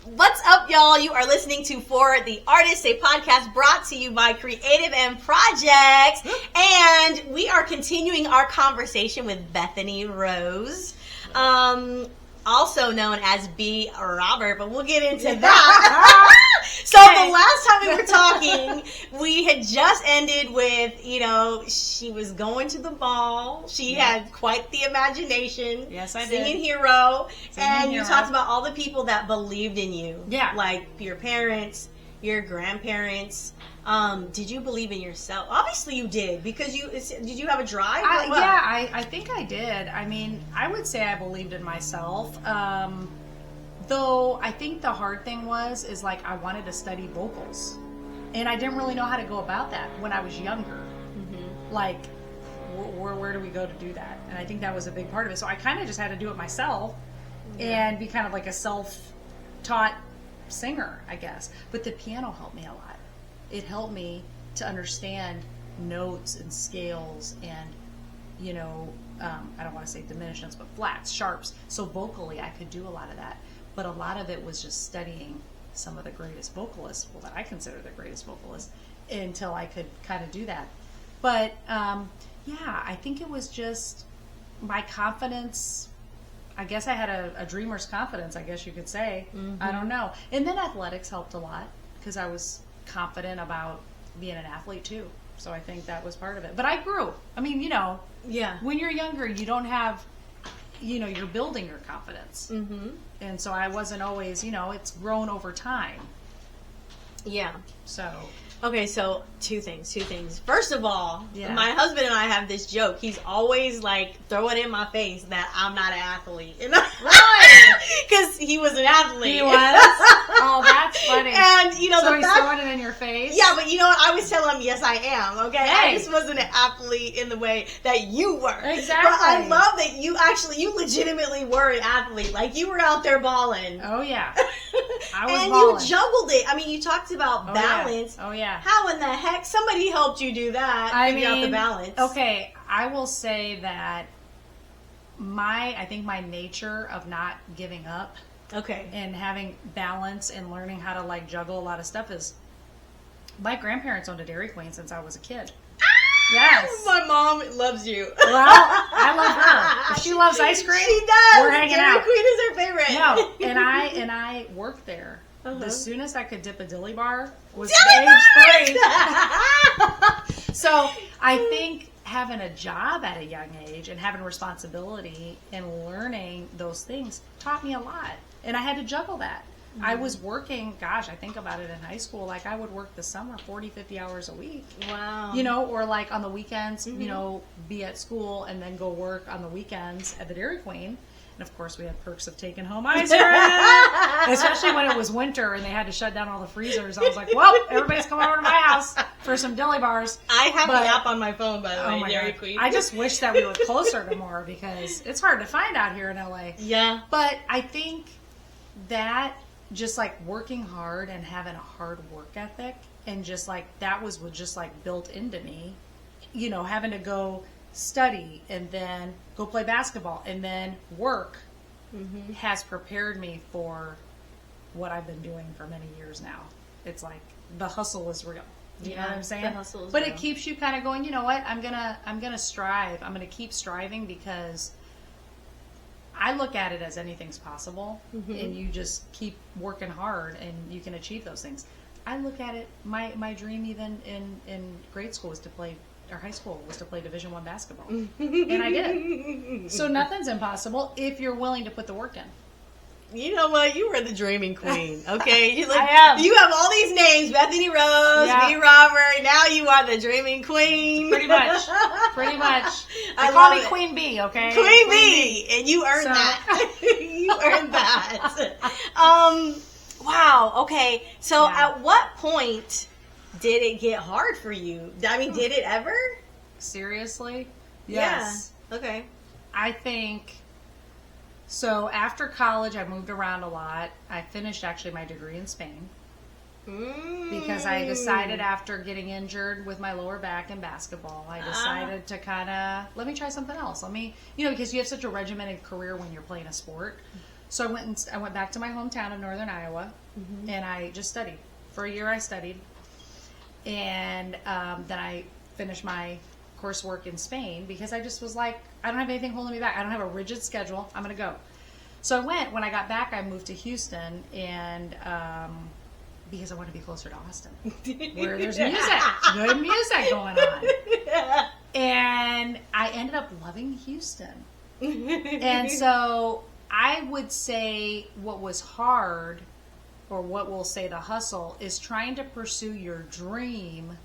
What's up, y'all? You are listening to For the Artists, a podcast brought to you by Creative and Projects. And we are continuing our conversation with Bethany Rose, also known as B. Robert, but we'll get into that. So the last time we were talking, we had just ended with, she was going to the ball. She had quite the imagination. Yes, I did. Singing hero. You talked about all the people that believed in you. Yeah. Like your parents, your grandparents. Did you believe in yourself? Obviously you did, because did you have a drive? I think I did. I mean, I would say I believed in myself. Though I think the hard thing is like I wanted to study vocals, and I didn't really know how to go about that when I was younger. Mm-hmm. Like, where do we go to do that? And I think that was a big part of it. So I kind of just had to do it myself and be kind of like a self-taught singer, I guess. But the piano helped me a lot. It helped me to understand notes and scales and, I don't want to say diminished notes, but flats, sharps. So vocally, I could do a lot of that. But a lot of it was just studying some of the greatest vocalists, that I consider the greatest vocalists, until I could kind of do that. But, I think it was just my confidence. I guess I had a dreamer's confidence, I guess you could say. Mm-hmm. I don't know. And then athletics helped a lot, because I was confident about being an athlete too. So I think that was part of it. But I grew. I mean, when you're younger, you don't have, you're building your confidence. Mm-hmm. And so I wasn't always, it's grown over time. Yeah. So. Okay, so two things. First of all, my husband and I have this joke. He's always like throwing in my face that I'm not an athlete. Right. Because he was an athlete. He was? Oh, that's funny. And, so he's throwing it in your face? Yeah, but you know what? I always tell him, yes, I am, okay? Hey. I just wasn't an athlete in the way that you were. Exactly. But I love that you legitimately were an athlete. Like, you were out there balling. Oh, yeah. I was and balling. You juggled it. I mean, you taled about balance. Yeah. Oh, yeah. How in the heck? Somebody helped you do that. Figure out the balance. Okay, I will say that I think my nature of not giving up, and having balance and learning how to juggle a lot of stuff is. My grandparents owned a Dairy Queen since I was a kid. Yes. My mom loves you. Well, I love her. If she loves ice cream, she does. We're hanging Dairy out. Queen is her favorite. No, and I worked there. The soonest I could dip a dilly bar was age 3. So I think having a job at a young age and having responsibility and learning those things taught me a lot. And I had to juggle that. Mm-hmm. I was working, I think about it in high school, I would work the summer 40, 50 hours a week. Wow. Or on the weekends, be at school and then go work on the weekends at the Dairy Queen. And of course, we had perks of taking home ice cream, especially when it was winter and they had to shut down all the freezers. I was like, well, everybody's coming over to my house for some dilly bars. I have the app on my phone, by the way, Dairy Queen. I just wish that we were closer to more, because it's hard to find out here in LA. Yeah. But I think that just working hard and having a hard work ethic, and just that was just built into me, having to go study and then go play basketball and then work, has prepared me for what I've been doing for many years now. It's the hustle is real. Do you know what I'm saying? The hustle is real. It keeps you kind of going, you know what? I'm gonna strive. I'm gonna keep striving, because I look at it as anything's possible, and you just keep working hard and you can achieve those things. I look at it, my dream even in grade school was to play, or high school was to play Division I basketball. And I did. So nothing's impossible if you're willing to put the work in. You know what? You were the dreaming queen, okay? I am. You have all these names, Bethany Rose, B. Robert. Now you are the dreaming queen. Pretty much. They call me Queen B, okay? Queen B. And you earned that. You earned that. Wow. Okay. So at what point did it get hard for you? I mean, did it ever? Seriously? Yes. Yeah. Okay. I think... So after college, I moved around a lot. I finished actually my degree in Spain because I decided after getting injured with my lower back in basketball, I decided to kind of, let me try something else. Let me, because you have such a regimented career when you're playing a sport. So I went back to my hometown of Northern Iowa, and I just studied. For a year I studied. And then I finished my coursework in Spain because I just was like, I don't have anything holding me back. I don't have a rigid schedule. I'm going to go. So I went. When I got back, I moved to Houston, and because I wanted to be closer to Austin, where there's music, good music going on. And I ended up loving Houston. And so I would say what was hard, or what we'll say the hustle, is trying to pursue your dream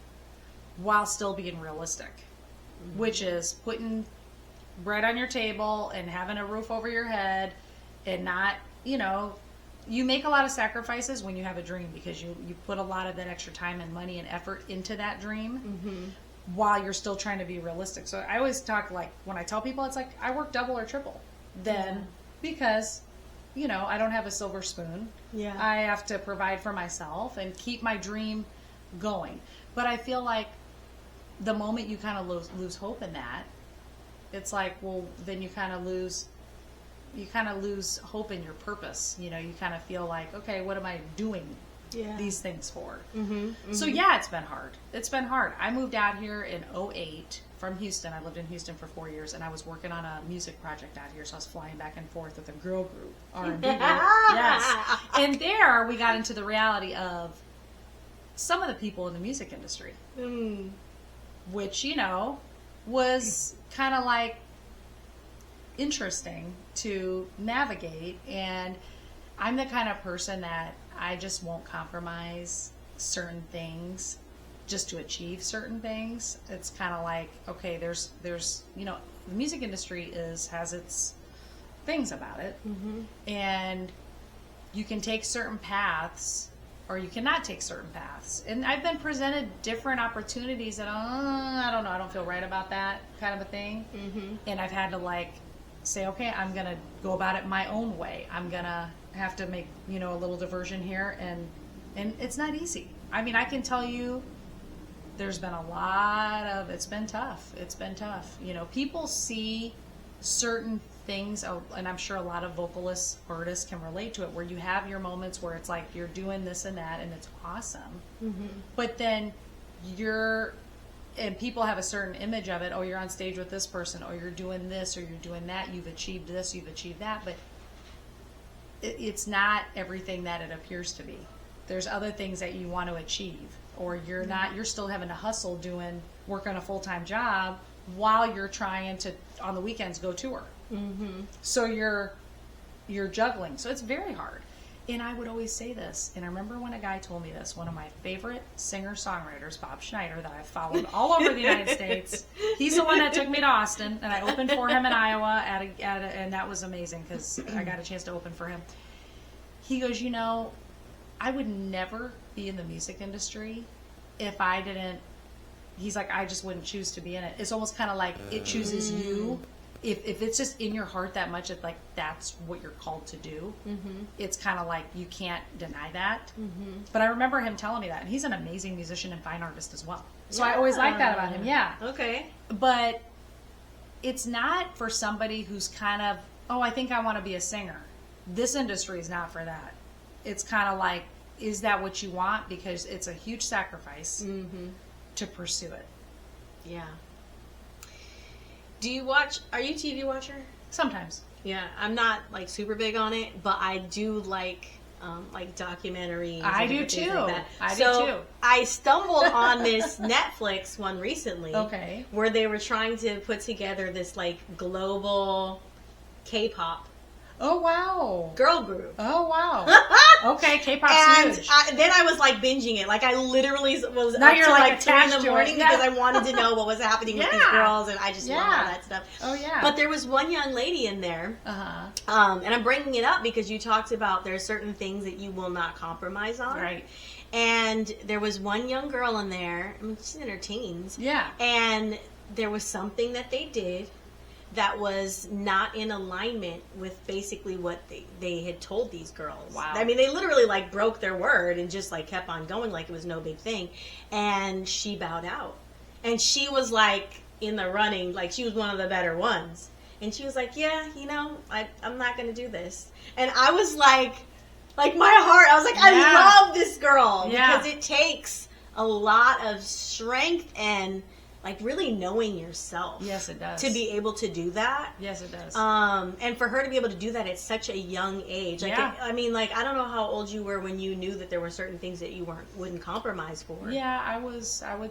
while still being realistic, which is putting bread on your table and having a roof over your head and not, you make a lot of sacrifices when you have a dream because you put a lot of that extra time and money and effort into that dream while you're still trying to be realistic. So I always talk, like, when I tell people, it's like I work double or triple then because, I don't have a silver spoon. Yeah. I have to provide for myself and keep my dream going. But I feel like the moment you kind of lose hope in that, it's like, well, then you kind of lose hope in your purpose. You kind of feel like, okay, what am I doing these things for? So yeah, it's been hard. It's been hard. I moved out here in 2008 from Houston. I lived in Houston for 4 years, and I was working on a music project out here, so I was flying back and forth with a girl group, R&B group. Yes. And there we got into the reality of some of the people in the music industry, which, was kind of like interesting to navigate. And I'm the kind of person that I just won't compromise certain things just to achieve certain things. It's kind of like, okay, there's the music industry has its things about it, and you can take certain paths or you cannot take certain paths. And I've been presented different opportunities that I don't know, I don't feel right about that kind of a thing. And I've had to say, okay, I'm going to go about it my own way. I'm going to have to make, a little diversion here. And it's not easy. I mean, I can tell you there's been it's been tough. It's been tough. People see certain things, and I'm sure a lot of vocalists, artists can relate to it, where you have your moments where it's like you're doing this and that and it's awesome. But then and people have a certain image of it. Oh, you're on stage with this person, or you're doing this, or you're doing that. You've achieved this, you've achieved that. But it's not everything that it appears to be. There's other things that you want to achieve, or you're still having to hustle working a full-time job while you're trying to, on the weekends, go tour. So you're juggling. So it's very hard. And I would always say this, and I remember when a guy told me this, one of my favorite singer-songwriters, Bob Schneider, that I've followed all over the United States. He's the one that took me to Austin, and I opened for him in Iowa, and that was amazing because I got a chance to open for him. He goes, I would never be in the music industry if I didn't, he's like, I just wouldn't choose to be in it. It's almost kind of like it chooses you. If it's just in your heart that much, it's like that's what you're called to do. It's kind of like you can't deny that. But I remember him telling me that, and he's an amazing musician and fine artist as well. So I always like that about him. Yeah. Okay. But it's not for somebody who's kind of, I think I want to be a singer. This industry is not for that. It's kind of like, is that what you want? Because it's a huge sacrifice to pursue it. Yeah. Are you a TV watcher? Sometimes. Yeah, I'm not super big on it, but I do like documentaries. I do too. Like that. I stumbled on this Netflix one recently. Okay. Where they were trying to put together this global K-pop. Oh wow! Girl group. Oh wow! Okay, K-pop's huge. Then I was binging it. I literally was now up you're to 2 in the morning because I wanted to know what was happening with these girls, and I just love all that stuff. Oh yeah. But there was one young lady in there. And I'm bringing it up because you talked about there are certain things that you will not compromise on. Right. And there was one young girl in there. I mean, she's in her teens. Yeah. And there was something that they did that was not in alignment with basically what they had told these girls. Wow. I mean, they literally broke their word and just kept on going like it was no big thing. And she bowed out. And she was in the running, she was one of the better ones. And she was like, yeah, I'm not going to do this. And I was like my heart, I was like, I love this girl. Yeah. Because it takes a lot of strength and like really knowing yourself. Yes, it does. To be able to do that. Yes, it does. And for her to be able to do that at such a young age. Like, I mean, like, I don't know how old you were when you knew that there were certain things that you wouldn't compromise for. Yeah, I would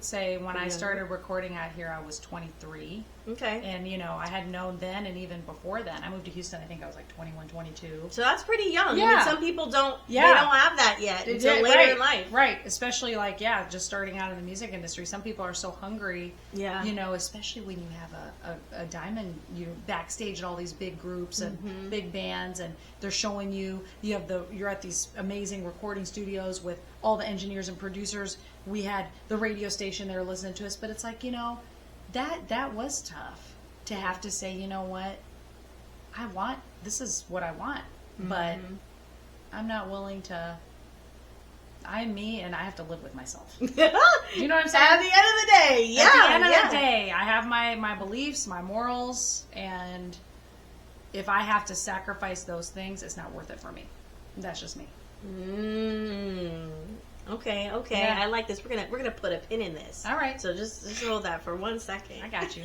say when I started recording out here, I was 23. Okay. And, I had known then and even before then. I moved to Houston, I think I was like 21, 22. So that's pretty young. Yeah. I mean, some people don't have that yet until later in life. Right. Especially like, just starting out in the music industry. Some people are so hungry. Yeah. Especially when you have a diamond, backstage at all these big groups and big bands, and they're showing you're at these amazing recording studios with all the engineers and producers. We had the radio station they were listening to us, but it's like, that was tough to have to say, you know what, this is what I want, but I'm not willing to. I'm me, and I have to live with myself. You know what I'm saying? At the end of the day, yeah. At the end of the day, I have my beliefs, my morals, and if I have to sacrifice those things, it's not worth it for me. That's just me. Okay. Yeah. I like this. We're gonna put a pin in this. All right. So just hold that for 1 second. I got you.